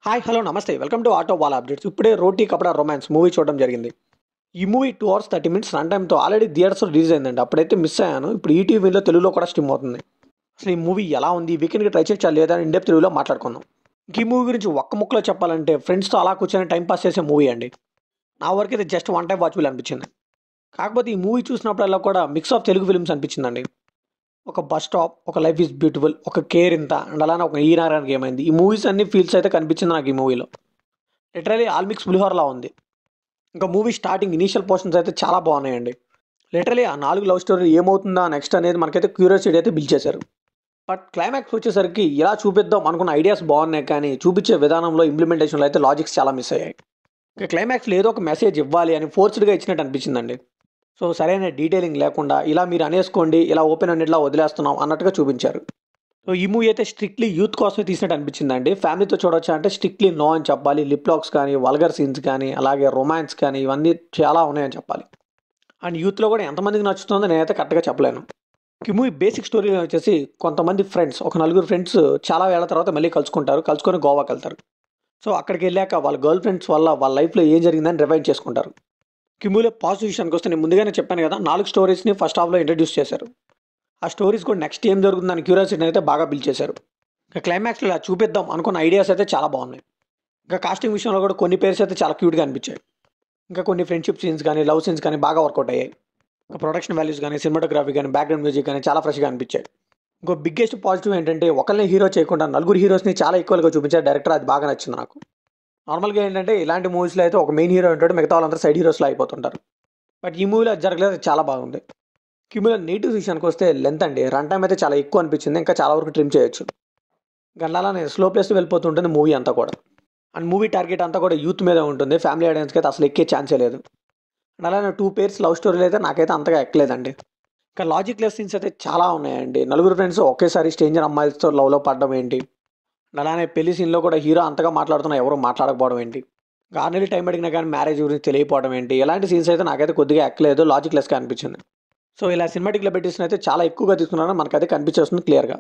Hi hello నమస్తే welcome to auto wall updates. ఇప్పుడే Roti Kapda romance movie చూడడం జరిగింది. ఈ మూవీ 2 అవర్స్ 30 మినిట్స్ రన్ టైమ్తో ఆల్రెడీ థియేటర్స్లో రిలీజ్ అయిందండి. అప్పుడైతే మిస్ అయ్యాను. ఇప్పుడు ఈటీవీలో తెలుగులో కూడా స్ట్రీమ్ అవుతుంది. అసలు ఈ మూవీ ఎలా ఉంది, వీకెండ్కి ట్రై చేయొచ్చా లేదా అని ఇండెప్ తెలుగులో మాట్లాడుకుందాం. ఈ మూవీ గురించి ఒక్క ముక్కలో చెప్పాలంటే ఫ్రెండ్స్తో అలా కూర్చొని టైం పాస్ చేసే మూవీ అండి. నా వరకు అయితే జస్ట్ వన్ టైం వాచబుల్ అనిపించింది. కాకపోతే ఈ మూవీ చూసినప్పుడల్లా కూడా మిక్స్ ఆఫ్ తెలుగు ఫిల్మ్స్ అనిపించిందండి. ఒక బస్ స్టాప్, ఒక లైఫ్ ఈజ్ బ్యూటిఫుల్, ఒక కేర్ ఇంత అండ్ అలానే ఒక ఈనారానికి ఏమైంది, ఈ మూవీస్ అన్ని ఫీల్స్ అయితే కనిపించింది నాకు ఈ మూవీలో. లిటరలీ ఆల్ మిక్స్ పులిహోరలా ఉంది. ఇంకా మూవీ స్టార్టింగ్ ఇనీషియల్ పోర్షన్స్ అయితే చాలా బాగున్నాయండి. లిటరలీ ఆ 4 లవ్ స్టోరీ ఏమవుతుందా నెక్స్ట్ అనేది మనకైతే క్యూరియాసిటీ అయితే బిల్డ్ చేశారు. బట్ క్లైమాక్స్ వచ్చేసరికి ఇలా చూపిద్దాం అనుకున్న ఐడియాస్ బాగున్నాయి, కానీ చూపించే విధానంలో ఇంప్లిమెంటేషన్లో అయితే లాజిక్స్ చాలా మిస్ అయ్యాయి. ఇంకా క్లైమాక్స్లో ఏదో ఒక మెసేజ్ ఇవ్వాలి అని ఫోర్స్డ్గా ఇచ్చినట్టు అనిపించిందండి. సో సరైన డీటెయిలింగ్ లేకుండా ఇలా మీరు అనేసుకోండి, ఇలా ఓపెన్ అన్నిట్లా వదిలేస్తున్నాం అన్నట్టుగా చూపించారు. సో ఈ మూవీ అయితే స్ట్రిక్ట్లీ యూత్ కోసమే తీసినట్టు అనిపించిందండి. ఫ్యామిలీతో చూడొచ్చా అంటే స్ట్రిక్ట్లీ నో అని చెప్పాలి. లిప్ లాక్స్ కానీ, వల్గర్ సీన్స్ కానీ, అలాగే రొమాన్స్ కానీ ఇవన్నీ చాలా ఉన్నాయని చెప్పాలి. అండ్ యూత్లో కూడా ఎంతమందికి నచ్చుతుందో నేనైతే కరెక్ట్గా చెప్పలేను. ఈ మూవీ బేసిక్ స్టోరీ వచ్చేసి కొంతమంది ఫ్రెండ్స్, ఒక నలుగురు ఫ్రెండ్స్ చాలా ఏళ్ల తర్వాత మళ్ళీ కలుసుకొని గోవాకి వెళ్తారు. సో అక్కడికి వెళ్ళాక వాళ్ళ గర్ల్ ఫ్రెండ్స్ వల్ల వాళ్ళ లైఫ్లో ఏం జరిగిందని రివైండ్ చేసుకుంటారు. ఈ మూవీలో పాజిటివ్ విషయానికి వస్తే నేను ముందుగానే చెప్పాను కదా, 4 స్టోరీస్ని ఫస్ట్ హాఫ్లో ఇంట్రడ్యూస్ చేశారు. ఆ స్టోరీస్ కూడా నెక్స్ట్ ఏం జరుగుతుందని క్యూరియాసిటీని అయితే బాగా బిల్డ్ చేశారు. ఇంకా క్లైమాక్స్లో ఇలా చూపిద్దాం అనుకున్న ఐడియాస్ అయితే చాలా బాగున్నాయి. ఇంకా కాస్టింగ్ విషయంలో కూడా కొన్ని పేర్స్ అయితే చాలా క్యూట్గా అనిపించాయి. ఇంకా కొన్ని ఫ్రెండ్షిప్ సీన్స్ కానీ, లవ్ సీన్స్ కానీ బాగా వర్కౌట్ అయ్యాయి. ఇంకా ప్రొడక్షన్ వాల్యూస్ కానీ, సినిమాటోగ్రఫీ కానీ, బ్యాక్గ్రౌండ్ మ్యూజిక్ కానీ చాలా ఫ్రెష్గా అనిపించాయి. ఇంకో బిగ్గెస్ట్ పాజిటివ్ ఏంటంటే ఒకరిని హీరో చేయకుండా నలుగురు హీరోస్ని చాలా ఈక్వల్గా చూపించారు డైరెక్టర్. అది బాగా నచ్చింది నాకు. నార్మల్గా ఏంటంటే ఇలాంటి మూవీస్లో అయితే ఒక మెయిన్ హీరో ఉంటాడు, మిగతా వాళ్ళందరూ సైడ్ హీరోస్లో అయిపోతుంటారు. బట్ ఈ మూవీలో అది జరగలేదు, అది చాలా బాగుంది. ఈ మూవీలో నెగిటివ్ విషయానికి వస్తే లెంత్ అండి. రన్ టైం అయితే చాలా ఎక్కువ అనిపించింది, ఇంకా చాలా వరకు ట్రిమ్ చేయొచ్చు. గంటలానే స్లో ప్లేస్లో వెళ్ళిపోతుంటుంది మూవీ అంతా కూడా. అండ్ మూవీ టార్గెట్ అంతా కూడా యూత్ మీద ఉంటుంది. ఫ్యామిలీ ఆడియన్స్కి అయితే అసలు ఎక్కే ఛాన్సే లేదు. అండ్ అలానే 2 పేర్స్ లవ్ స్టోరీలు అయితే నాకైతే అంతగా ఎక్కలేదండి. ఇంకా లాజిక్ లెస్ సీన్స్ అయితే చాలా ఉన్నాయండి. నలుగురు ఫ్రెండ్స్ ఒకేసారి స్ట్రేంజర్ అమ్మాయిలతో లవ్లో పడడం ఏంటి, అండ్ అలానే పెళ్లి సీన్లో కూడా హీరో అంతగా మాట్లాడుతున్నా ఎవరు మాట్లాడకపోవడం ఏంటి, 6 నెలలు టైం అడిగినా కానీ మ్యారేజ్ గురించి తెలియకపోవడం ఏంటి, ఇలాంటి సీన్స్ అయితే నాకైతే కొద్దిగా ఎక్కలేదు, లాజిక్ లెస్గా అనిపించింది. సో ఇలా సినిమాటిక్ లిబర్టీస్ని అయితే చాలా ఎక్కువగా తీసుకున్నారని మనకైతే కనిపించేస్తుంది క్లియర్గా.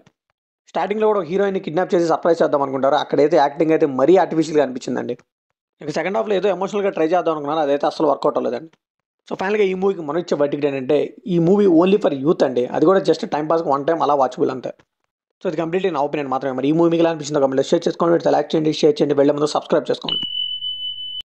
స్టార్టింగ్లో కూడా హీరోయిన్ని కిడ్నాప్ చేసి సర్ప్రైజ్ చేద్దాం అనుకుంటారు. అక్కడైతే యాక్టింగ్ అయితే మరీ ఆర్టిఫిషియల్గా అనిపించిందండి. ఇక సెకండ్ హాఫ్లో ఏదో ఎమోషనల్గా ట్రై చేద్దాం అనుకున్నారు, అదైతే అసలు వర్కౌట్ అవ్వలేదండి. సో ఫైనల్గా ఈ మూవీకి మనం ఇచ్చే వర్డిక్ట్ ఏంటంటే ఈ మూవీ ఓన్లీ ఫర్ యూత్ అండి. అది కూడా జస్ట్ టైం పాస్కి వన్ టైం అలా వాచబుల్ అంతే. సో ఇది కంప్లీట్లీ నా ఒపీనియన్ మాత్రమే. మరి ఈ మూవీ మీకు ఎలా అనిపించిందో కంప్లీట్ షేర్ చేసుకోండి, లైక్ చేయండి, షేర్ చేయండి, వెళ్ళే ముందు సబ్స్క్రైబ్ చేసుకోండి.